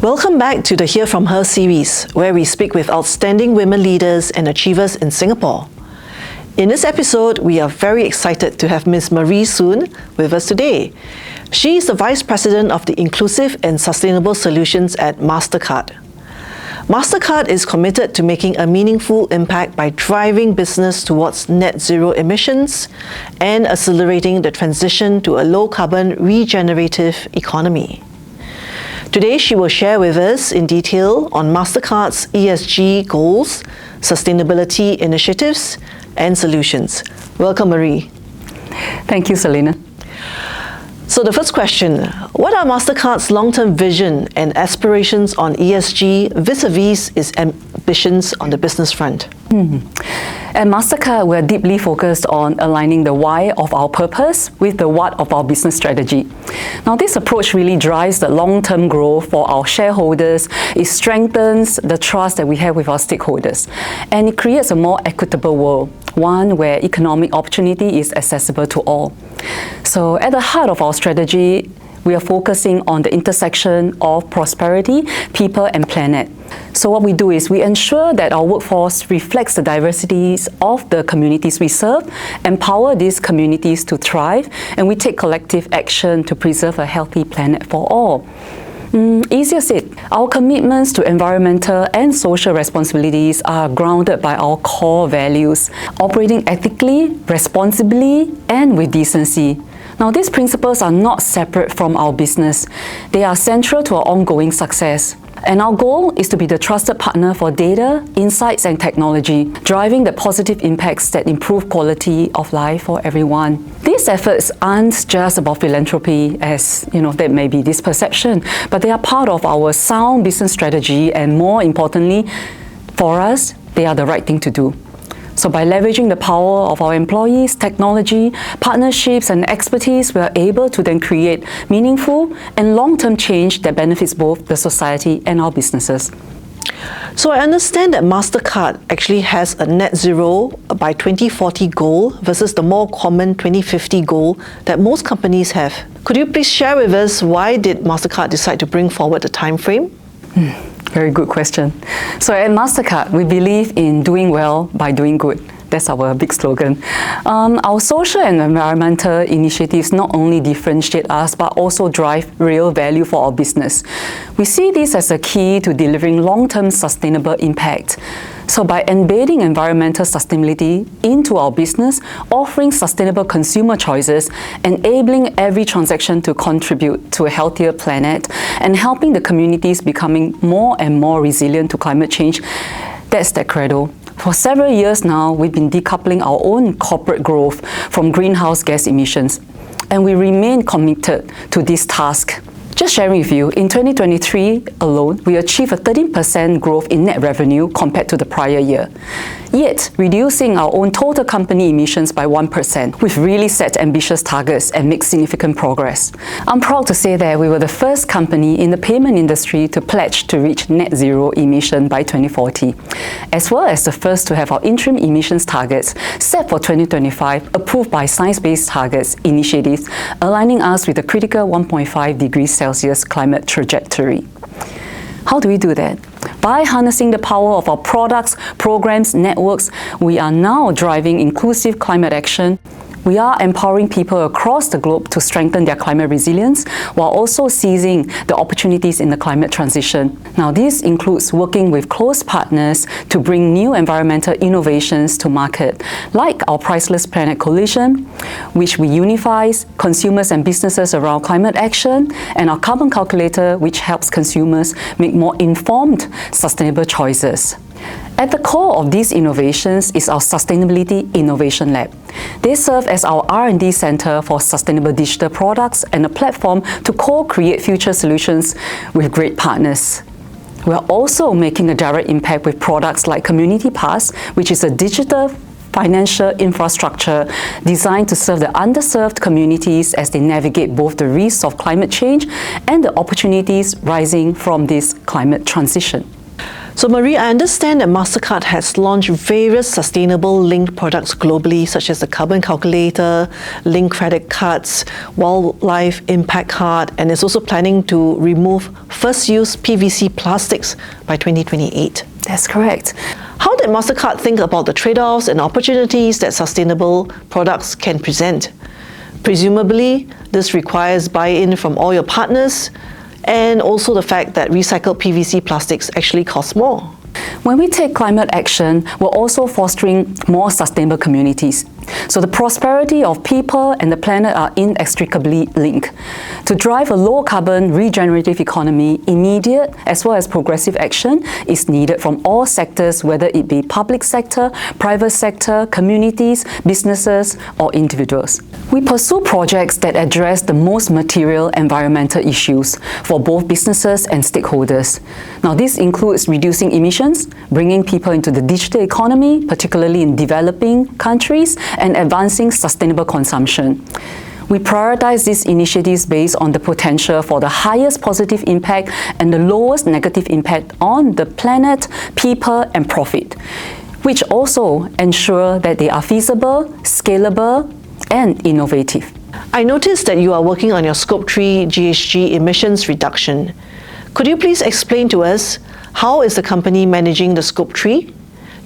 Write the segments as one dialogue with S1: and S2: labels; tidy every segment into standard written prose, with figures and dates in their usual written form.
S1: Welcome back to the Hear From Her series, where we speak with outstanding women leaders and achievers in Singapore. In this episode, we are very excited to have Ms. Marie Soon with us today. She is the Vice President of the Inclusive and Sustainable Solutions at Mastercard. Mastercard is committed to making a meaningful impact by driving business towards net zero emissions and accelerating the transition to a low-carbon regenerative economy. Today, she will share with us in detail on Mastercard's ESG goals, sustainability initiatives, and solutions. Welcome, Marie.
S2: Thank you, Selena.
S1: So the first question, what are Mastercard's long-term vision and aspirations on ESG vis-a-vis its ambitions on the business front?
S2: At Mastercard, we're deeply focused on aligning the why of our purpose with the what of our business strategy. Now, this approach really drives the long-term growth for our shareholders. It strengthens the trust that we have with our stakeholders, and it creates a more equitable world, one where economic opportunity is accessible to all. So at the heart of our strategy, we are focusing on the intersection of prosperity, people, and planet. So what we do is we ensure that our workforce reflects the diversities of the communities we serve, empower these communities to thrive, and we take collective action to preserve a healthy planet for all. Easier said, our commitments to environmental and social responsibilities are grounded by our core values, operating ethically, responsibly, and with decency. Now, these principles are not separate from our business. They are central to our ongoing success. And our goal is to be the trusted partner for data, insights, and technology, driving the positive impacts that improve quality of life for everyone. These efforts aren't just about philanthropy, as there may be this perception, but they are part of our sound business strategy, and more importantly, for us, they are the right thing to do. So by leveraging the power of our employees, technology, partnerships, and expertise, we are able to then create meaningful and long-term change that benefits both the society and our businesses.
S1: So I understand that Mastercard actually has a net zero by 2040 goal versus the more common 2050 goal that most companies have. Could you please share with us why did Mastercard decide to bring forward the time frame?
S2: Very good question. So at Mastercard, we believe in doing well by doing good. That's our big slogan. Our social and environmental initiatives not only differentiate us, but also drive real value for our business. We see this as a key to delivering long-term sustainable impact. So by embedding environmental sustainability into our business, offering sustainable consumer choices, enabling every transaction to contribute to a healthier planet, and helping the communities becoming more and more resilient to climate change, that's the credo. For several years now, we've been decoupling our own corporate growth from greenhouse gas emissions, and we remain committed to this task. Just sharing with you, in 2023 alone, we achieved a 13% growth in net revenue compared to the prior year, yet reducing our own total company emissions by 1%. We've really set ambitious targets and made significant progress. I'm proud to say that we were the first company in the payment industry to pledge to reach net zero emission by 2040, as well as the first to have our interim emissions targets set for 2025 approved by Science-Based Targets initiatives, aligning us with the critical 1.5 degrees Celsius climate trajectory. How do we do that? By harnessing the power of our products, programs, networks, we are now driving inclusive climate action. We are empowering people across the globe to strengthen their climate resilience while also seizing the opportunities in the climate transition. Now, this includes working with close partners to bring new environmental innovations to market, like our Priceless Planet Coalition, which we unifies consumers and businesses around climate action, and our Carbon Calculator, which helps consumers make more informed, sustainable choices. At the core of these innovations is our Sustainability Innovation Lab. They serve as our R&D center for sustainable digital products and a platform to co-create future solutions with great partners. We're also making a direct impact with products like Community Pass, which is a digital financial infrastructure designed to serve the underserved communities as they navigate both the risks of climate change and the opportunities rising from this climate transition.
S1: So Marie, I understand that Mastercard has launched various sustainable linked products globally, such as the carbon calculator, linked credit cards, wildlife impact card, and is also planning to remove first-use PVC plastics by 2028.
S2: That's correct.
S1: How did Mastercard think about the trade-offs and opportunities that sustainable products can present? Presumably, this requires buy-in from all your partners, and also the fact that recycled PVC plastics actually cost more.
S2: When we take climate action, we're also fostering more sustainable communities. So the prosperity of people and the planet are inextricably linked. To drive a low-carbon, regenerative economy, immediate as well as progressive action is needed from all sectors, whether it be public sector, private sector, communities, businesses, or individuals. We pursue projects that address the most material environmental issues for both businesses and stakeholders. Now, this includes reducing emissions, bringing people into the digital economy, particularly in developing countries, and advancing sustainable consumption. We prioritize these initiatives based on the potential for the highest positive impact and the lowest negative impact on the planet, people, and profit, which also ensure that they are feasible, scalable, and innovative.
S1: I noticed that you are working on your Scope 3 GHG emissions reduction. Could you please explain to us how is the company managing the Scope 3?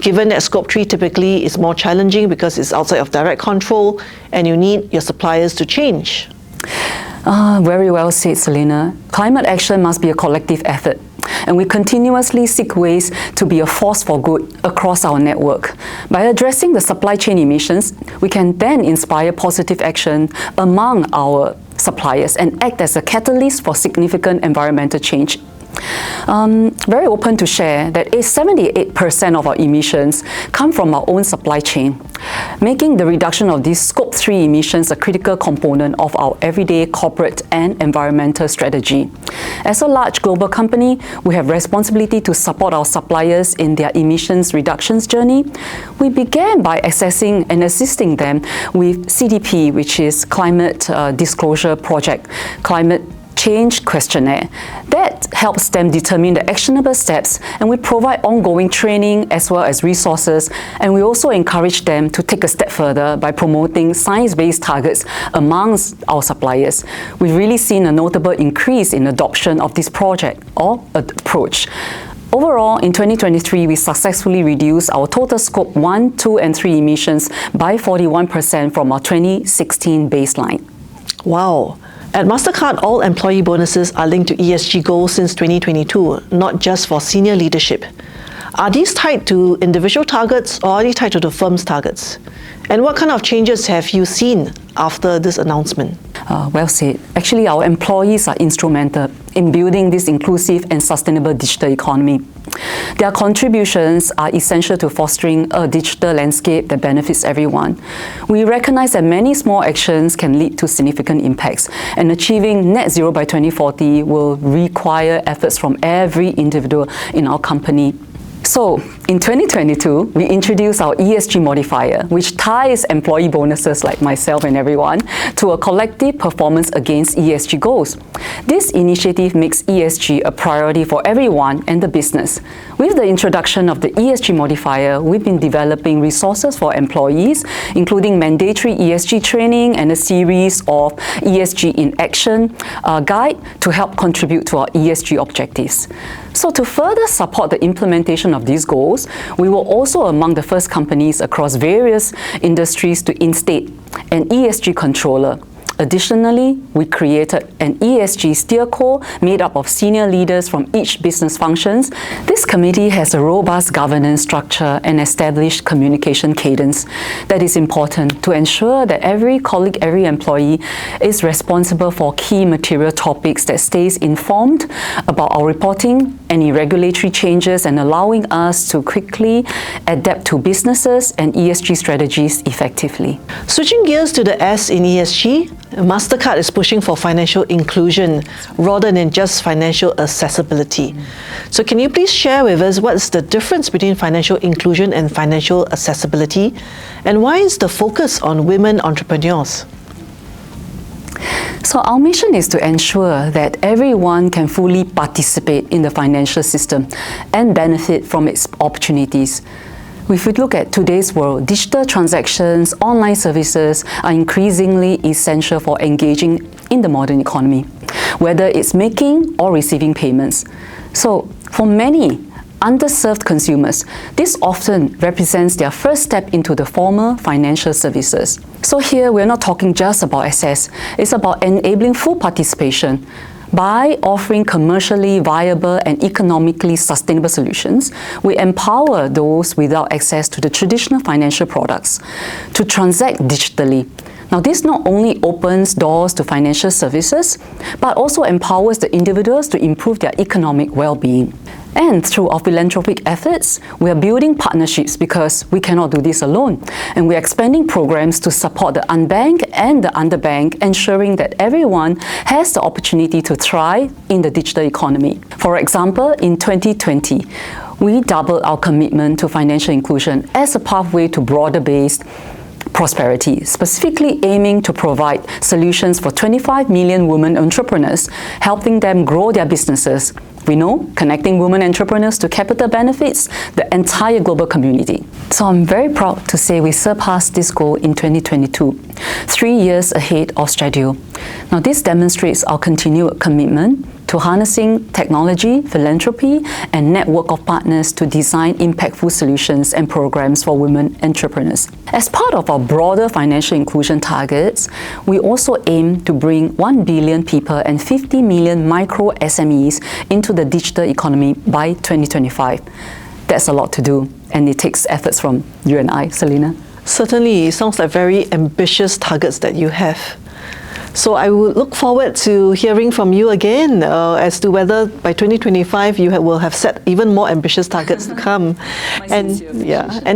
S1: Given that Scope 3 typically is more challenging because it's outside of direct control and you need your suppliers to change.
S2: Very well said, Selena. Climate action must be a collective effort, and we continuously seek ways to be a force for good across our network. By addressing the supply chain emissions, we can then inspire positive action among our suppliers and act as a catalyst for significant environmental change. Very open to share that 78% of our emissions come from our own supply chain, making the reduction of these Scope 3 emissions a critical component of our everyday corporate and environmental strategy. As a large global company, we have responsibility to support our suppliers in their emissions reductions journey. We began by assessing and assisting them with CDP, which is Climate Disclosure Project, Climate Change Questionnaire. That helps them determine the actionable steps, and we provide ongoing training as well as resources, and we also encourage them to take a step further by promoting science-based targets amongst our suppliers. We've really seen a notable increase in adoption of this project or approach. Overall, in 2023, we successfully reduced our total Scope 1, 2, and 3 emissions by 41% from our 2016 baseline.
S1: Wow. At Mastercard, all employee bonuses are linked to ESG goals since 2022, not just for senior leadership. Are these tied to individual targets or are they tied to the firm's targets? And what kind of changes have you seen after this announcement?
S2: Well said. Actually, our employees are instrumental in building this inclusive and sustainable digital economy. Their contributions are essential to fostering a digital landscape that benefits everyone. We recognize that many small actions can lead to significant impacts, and achieving net zero by 2040 will require efforts from every individual in our company. So, in 2022, we introduced our ESG modifier, which ties employee bonuses like myself and everyone to a collective performance against ESG goals. This initiative makes ESG a priority for everyone and the business. With the introduction of the ESG modifier, we've been developing resources for employees, including mandatory ESG training and a series of ESG in Action guide to help contribute to our ESG objectives. So to further support the implementation of these goals, we were also among the first companies across various industries to instate an ESG controller. Additionally, we created an ESG steerco made up of senior leaders from each business functions. This committee has a robust governance structure and established communication cadence that is important to ensure that every colleague, every employee is responsible for key material topics that stays informed about our reporting, any regulatory changes, and allowing us to quickly adapt to businesses and ESG strategies effectively.
S1: Switching gears to the S in ESG, Mastercard is pushing for financial inclusion rather than just financial accessibility. So can you please share with us what is the difference between financial inclusion and financial accessibility, and why is the focus on women entrepreneurs?
S2: So our mission is to ensure that everyone can fully participate in the financial system and benefit from its opportunities. If we look at today's world, digital transactions, online services are increasingly essential for engaging in the modern economy, whether it's making or receiving payments. So for many underserved consumers, this often represents their first step into the formal financial services. So here we're not talking just about access, it's about enabling full participation. By offering commercially viable and economically sustainable solutions, we empower those without access to the traditional financial products to transact digitally. Now, this not only opens doors to financial services, but also empowers the individuals to improve their economic well-being. And through our philanthropic efforts, we are building partnerships because we cannot do this alone. And we are expanding programs to support the unbanked and the underbanked, ensuring that everyone has the opportunity to thrive in the digital economy. For example, in 2020, we doubled our commitment to financial inclusion as a pathway to broader-based prosperity, specifically aiming to provide solutions for 25 million women entrepreneurs, helping them grow their businesses. We know connecting women entrepreneurs to capital benefits the entire global community. So I'm very proud to say we surpassed this goal in 2022, 3 years ahead of schedule. Now this demonstrates our continued commitment to harnessing technology, philanthropy, and network of partners to design impactful solutions and programs for women entrepreneurs. As part of our broader financial inclusion targets, we also aim to bring 1 billion people and 50 million micro SMEs into the digital economy by 2025. That's a lot to do, and it takes efforts from you and I, Selena.
S1: Certainly, it sounds like very ambitious targets that you have. So I would look forward to hearing from you again as to whether by 2025 you will have set even more ambitious targets to come. And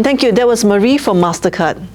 S1: thank you. That was Marie from Mastercard.